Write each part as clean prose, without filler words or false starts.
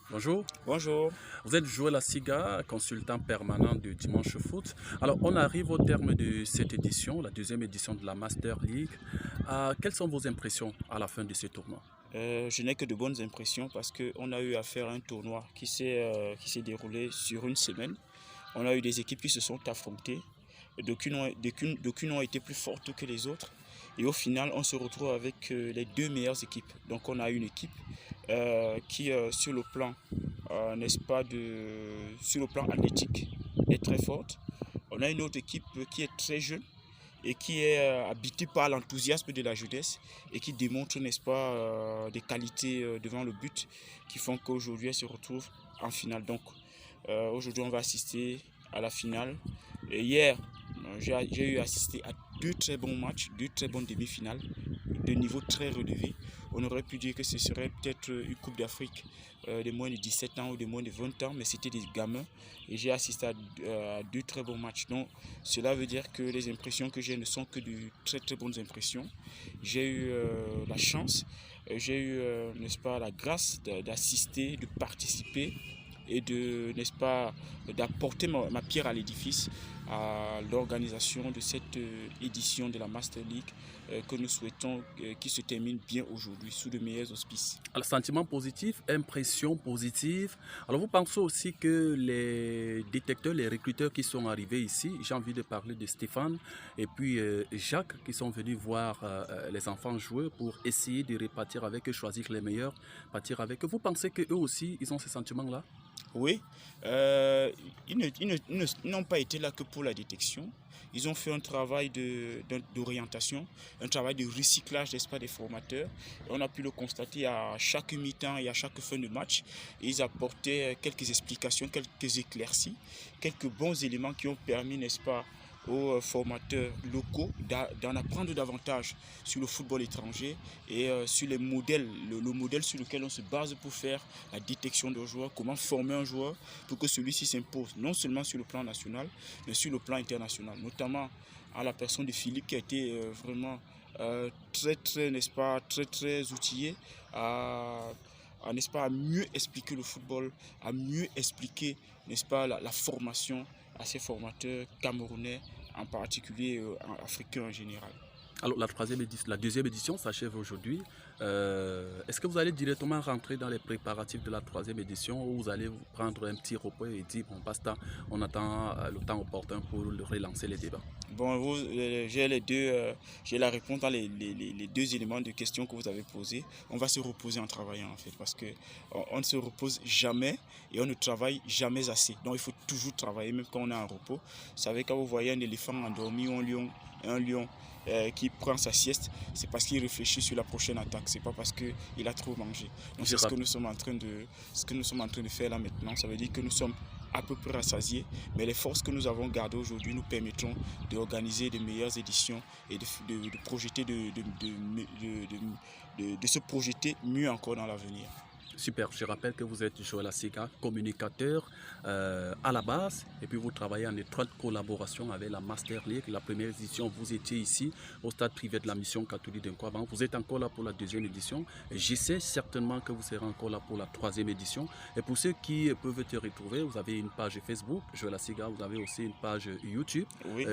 Bonjour, Bonjour. vous êtes Joël Siga, consultant permanent de Dimanche Foot. Alors, on arrive au terme de cette édition, la deuxième édition de la Master League. Quelles sont vos impressions à la fin de ce tournoi? Je n'ai que de bonnes impressions parce qu'on a eu à faire un tournoi qui s'est déroulé sur une semaine. On a eu des équipes qui se sont affrontées. D'aucunes ont été plus fortes que les autres. Et au final, on se retrouve avec les deux meilleures équipes. Donc on a une équipe qui, sur le plan, n'est-ce pas, sur le plan athlétique, est très forte. On a une autre équipe qui est très jeune et qui est habité par l'enthousiasme de la jeunesse et qui démontre, n'est-ce pas, des qualités devant le but qui font qu'aujourd'hui elle se retrouve en finale. Donc aujourd'hui on va assister à la finale. Et hier, j'ai eu assisté à deux très bons matchs, deux très bonnes demi-finales de niveau très relevé. On aurait pu dire que ce serait peut-être une Coupe d'Afrique de moins de 17 ans ou de moins de 20 ans, mais c'était des gamins. Et j'ai assisté à deux très bons matchs. Donc cela veut dire que les impressions que j'ai ne sont que de très très bonnes impressions. J'ai eu la chance, j'ai eu, n'est-ce pas, la grâce d'assister, de participer et de, n'est-ce pas, d'apporter ma pierre à l'édifice à l'organisation de cette édition de la Master League que nous souhaitons qui se termine bien aujourd'hui sous de meilleurs auspices. Alors, sentiment positif, impression positive. Alors, vous pensez aussi que les détecteurs, les recruteurs qui sont arrivés ici, j'ai envie de parler de Stéphane et puis Jacques, qui sont venus voir les enfants jouer pour essayer de répartir avec eux, choisir les meilleurs, partir avec eux. Vous pensez qu'eux aussi, ils ont ce sentiment-là? Oui, ils n'ont pas été là que pour la détection. Ils ont fait un travail d'orientation, un travail de recyclage, n'est-ce pas, des formateurs. Et on a pu le constater à chaque mi-temps et à chaque fin de match. Et ils apportaient quelques explications, quelques éclaircies, quelques bons éléments qui ont permis, n'est-ce pas, aux formateurs locaux d'en apprendre davantage sur le football étranger et sur les modèles, le modèle sur lequel on se base pour faire la détection d'un joueur, comment former un joueur pour que celui-ci s'impose, non seulement sur le plan national, mais sur le plan international, notamment à la personne de Philippe qui a été vraiment très, très, n'est-ce pas, très, très outillé n'est-ce pas, à mieux expliquer le football, à mieux expliquer, n'est-ce pas, la formation à ces formateurs camerounais, en particulier africains en général. Alors, la deuxième édition s'achève aujourd'hui. Est-ce que vous allez directement rentrer dans les préparatifs de la troisième édition ou vous allez vous prendre un petit repos et dire, bon, basta, on attend le temps opportun pour relancer les débats? Bon, j'ai la réponse dans les deux éléments de questions que vous avez posés. On va se reposer en travaillant en fait, parce que on ne se repose jamais et on ne travaille jamais assez. Donc il faut toujours travailler, même quand on est en repos. Vous savez, quand vous voyez un éléphant endormi ou un lion qui prend sa sieste, c'est parce qu'il réfléchit sur la prochaine attaque. C'est pas parce qu'il a trop mangé. Donc Je c'est ce que rappelle. nous sommes en train de faire là maintenant. Ça veut dire que nous sommes à peu près rassasiés, mais les forces que nous avons gardées aujourd'hui nous permettront d'organiser de meilleures éditions et de projeter de se projeter mieux encore dans l'avenir. Super, je rappelle que vous êtes Joël Asiga, communicateur à la base, et puis vous travaillez en étroite collaboration avec la Master League. La première édition, vous étiez ici au stade privé de la mission catholique d'Inquaban. Vous êtes encore là pour la deuxième édition. Je sais certainement que vous serez encore là pour la troisième édition. Et pour ceux qui peuvent te retrouver, vous avez une page Facebook, Joël Asiga, vous avez aussi une page YouTube, Oui,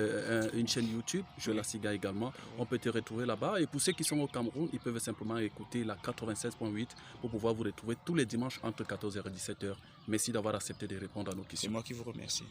une chaîne YouTube, Joël oui, Asiga également. oui. On peut te retrouver là-bas. Et pour ceux qui sont au Cameroun, ils peuvent simplement écouter la 96.8 pour pouvoir vous retrouver tous les dimanches entre 14h et 17h. Merci d'avoir accepté de répondre à nos C'est questions. moi qui vous remercie.